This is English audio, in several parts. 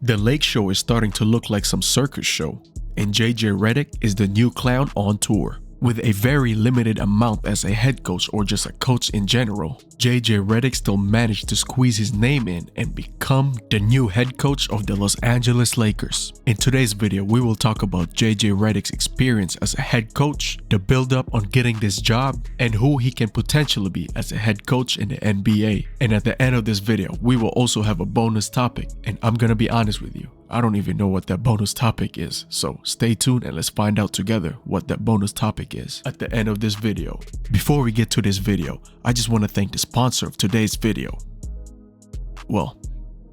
The Lake Show is starting to look like some circus show, and JJ Redick is the new clown on tour. With a very limited amount as a head coach or just a coach in general, JJ Redick still managed to squeeze his name in and become the new head coach of the Los Angeles Lakers. In today's video, we will talk about JJ Redick's experience as a head coach, the build-up on getting this job, and who he can potentially be as a head coach in the NBA. And at the end of this video, we will also have a bonus topic, and I'm gonna be honest with you, I don't even know what that bonus topic is, so stay tuned and let's find out together what that bonus topic is at the end of this video. Before we get to this video, I just want to thank the sponsor of today's video. Well,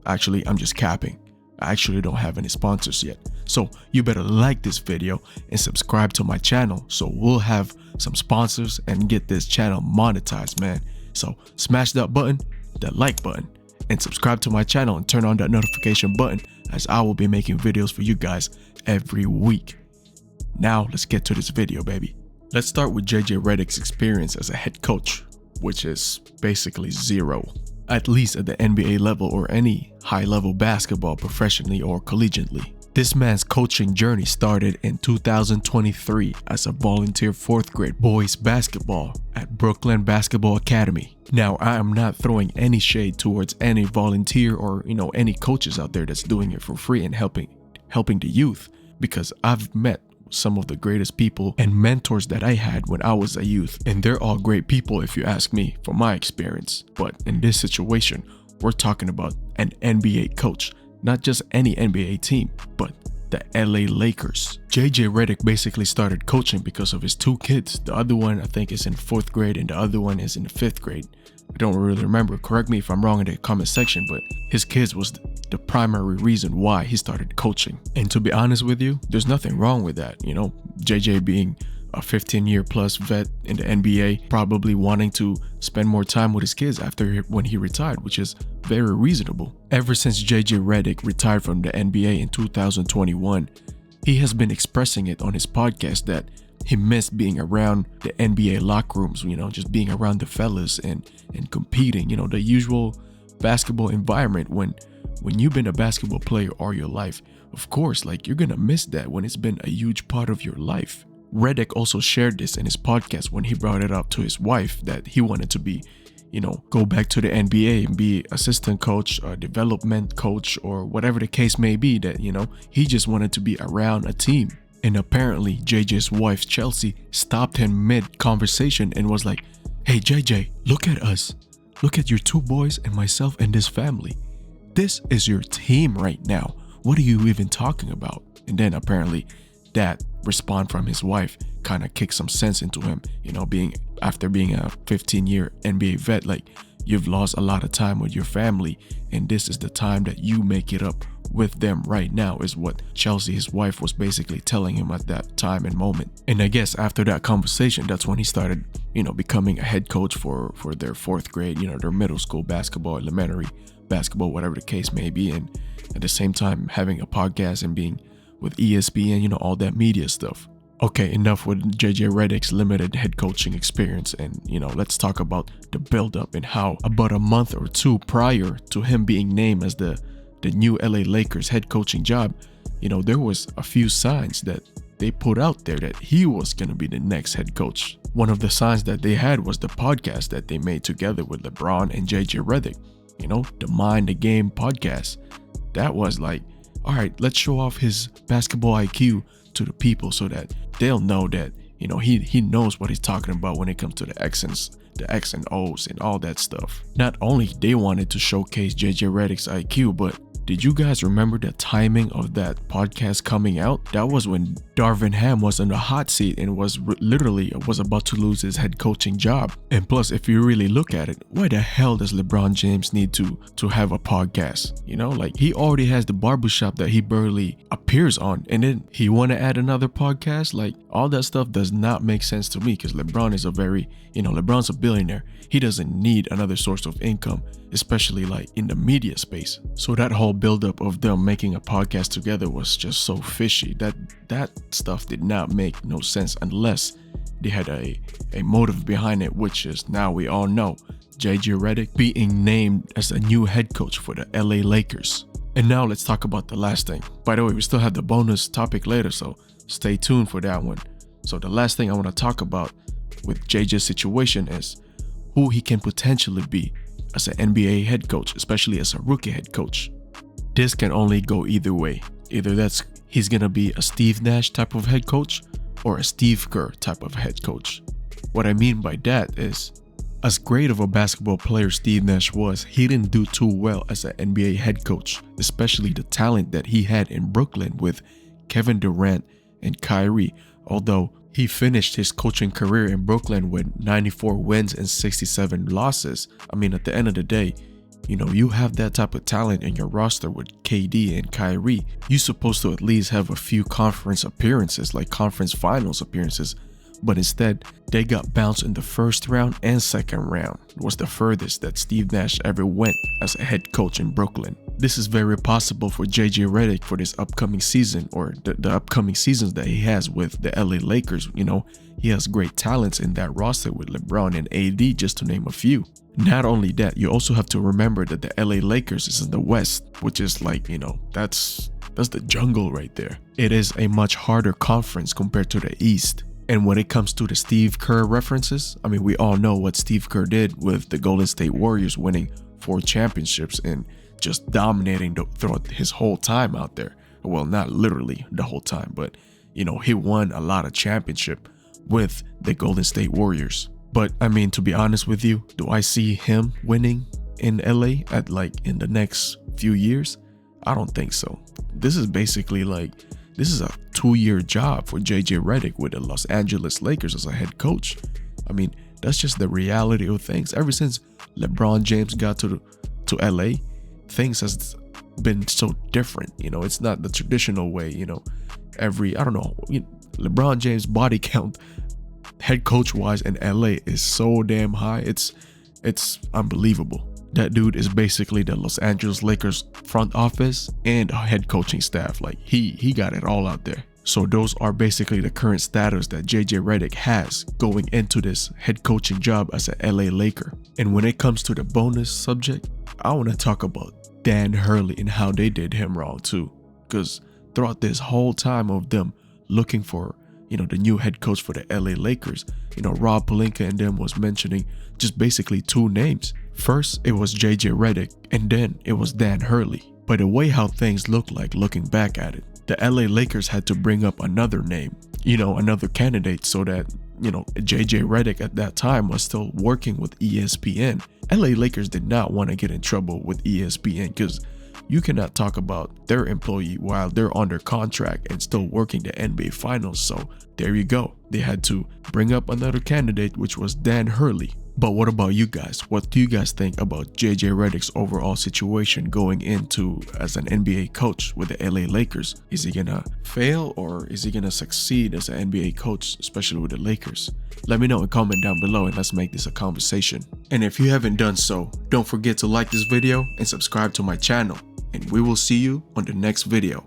actually, I'm just capping. I actually don't have any sponsors yet, so you better like this video and subscribe to my channel so we'll have some sponsors and get this channel monetized, man. So smash that button, that like button, and subscribe to my channel and turn on that notification button, as I will be making videos for you guys every week. Now let's get to this video, baby. Let's start with JJ Redick's experience as a head coach, which is basically zero, at least at the NBA level or any high-level basketball professionally or collegiately. This man's coaching journey started in 2023 as a volunteer 4th grade boys basketball at Brooklyn Basketball Academy. Now, I am not throwing any shade towards any volunteer or any coaches out there that's doing it for free and helping the youth, because I've met some of the greatest people and mentors that I had when I was a youth, and they're all great people if you ask me from my experience. But in this situation, we're talking about an NBA coach. Not just any NBA team, but the LA Lakers. JJ Redick basically started coaching because of his 2 kids. The other one I think is in 4th grade and the other one is in the 5th grade. I don't really remember. Correct me if I'm wrong in the comment section, but his kids was the primary reason why he started coaching. And to be honest with you, there's nothing wrong with that. JJ being a 15-year plus vet in the NBA, probably wanting to spend more time with his kids when he retired, which is very reasonable. Ever since JJ Redick retired from the NBA in 2021, he has been expressing it on his podcast that he missed being around the NBA locker rooms, just being around the fellas and competing, the usual basketball environment. When you've been a basketball player all your life, of course, you're gonna miss that when it's been a huge part of your life. Redick also shared this in his podcast when he brought it up to his wife that he wanted to be, go back to the NBA and be assistant coach or development coach or whatever the case may be, that, he just wanted to be around a team. And apparently JJ's wife, Chelsea, stopped him mid-conversation and was like, "Hey JJ, look at us. Look at your 2 boys and myself and this family. This is your team right now. What are you even talking about?" And then apparently that response from his wife kind of kicked some sense into him, after being a 15-year NBA vet, you've lost a lot of time with your family, and this is the time that you make it up with them right now, is what Chelsea, his wife, was basically telling him at that time and moment. And I guess after that conversation, that's when he started, becoming a head coach for their 4th grade, their middle school basketball, elementary basketball, whatever the case may be, and at the same time having a podcast and being with ESPN, all that media stuff. Okay, enough with JJ Redick's limited head coaching experience, and let's talk about the build-up and how about a month or 2 prior to him being named as the new LA Lakers head coaching job, there was a few signs that they put out there that he was going to be the next head coach. One of the signs that they had was the podcast that they made together with LeBron and JJ Redick, the Mind the Game podcast. That was like, all right, let's show off his basketball IQ to the people so that they'll know that, he knows what he's talking about when it comes to the X and O's and all that stuff. Not only they wanted to showcase JJ Redick's IQ, but did you guys remember the timing of that podcast coming out? That was when Darvin Ham was in the hot seat and was about to lose his head coaching job. And plus, if you really look at it, why the hell does LeBron James need to have a podcast? He already has the barbershop that he barely appears on, and then he want to add another podcast? All that stuff does not make sense to me, because LeBron is LeBron's a billionaire. He doesn't need another source of income, especially in the media space. So that whole buildup of them making a podcast together was just so fishy. That stuff did not make no sense unless they had a motive behind it, which is, now we all know, JJ Redick being named as a new head coach for the LA Lakers. And now let's talk about the last thing. By the way, we still have the bonus topic later, so stay tuned for that one. So the last thing I want to talk about with JJ's situation is who he can potentially be as an NBA head coach, especially as a rookie head coach. This can only go either way. Either he's gonna be a Steve Nash type of head coach or a Steve Kerr type of head coach. What I mean by that is, as great of a basketball player Steve Nash was, he didn't do too well as an NBA head coach, especially the talent that he had in Brooklyn with Kevin Durant and Kyrie. Although he finished his coaching career in Brooklyn with 94 wins and 67 losses. I mean, at the end of the day, you have that type of talent in your roster with KD and Kyrie. You're supposed to at least have a few conference appearances, like conference finals appearances. But instead, they got bounced in the first round and second round. It was the furthest that Steve Nash ever went as a head coach in Brooklyn. This is very possible for JJ Redick for this upcoming season, or the upcoming seasons that he has with the LA Lakers. He has great talents in that roster with LeBron and AD, just to name a few. Not only that, you also have to remember that the LA Lakers is in the West, which is like, that's the jungle right there. It is a much harder conference compared to the East. And when it comes to the Steve Kerr references, I mean, we all know what Steve Kerr did with the Golden State Warriors, winning 4 championships and just dominating throughout his whole time out there. Well, not literally the whole time, but he won a lot of championship with the Golden State Warriors. But I mean, to be honest with you, do I see him winning in LA in the next few years? I don't think so. This is basically this is a 2-year job for JJ Redick with the Los Angeles Lakers as a head coach. I mean, that's just the reality of things. Ever since LeBron James got to LA, things has been so different. It's not the traditional way. LeBron James body count head coach wise in LA is so damn high. It's unbelievable. That dude is basically the Los Angeles Lakers front office and head coaching staff. He got it all out there. So those are basically the current status that JJ Redick has going into this head coaching job as an LA Laker. And when it comes to the bonus subject, I want to talk about Dan Hurley and how they did him wrong too. Because throughout this whole time of them looking for the new head coach for the LA Lakers, Rob Pelinka and them was mentioning just basically 2 names. First, it was JJ Redick, and then it was Dan Hurley. By the way how things look like looking back at it, the LA Lakers had to bring up another name, another candidate, so that, JJ Redick at that time was still working with ESPN. LA Lakers did not want to get in trouble with ESPN because you cannot talk about their employee while they're under contract and still working the NBA Finals. So there you go. They had to bring up another candidate, which was Dan Hurley. But what about you guys? What do you guys think about JJ Redick's overall situation going into as an NBA coach with the LA Lakers? Is he gonna fail or is he gonna succeed as an NBA coach, especially with the Lakers? Let me know and comment down below and let's make this a conversation. And if you haven't done so, don't forget to like this video and subscribe to my channel. And we will see you on the next video.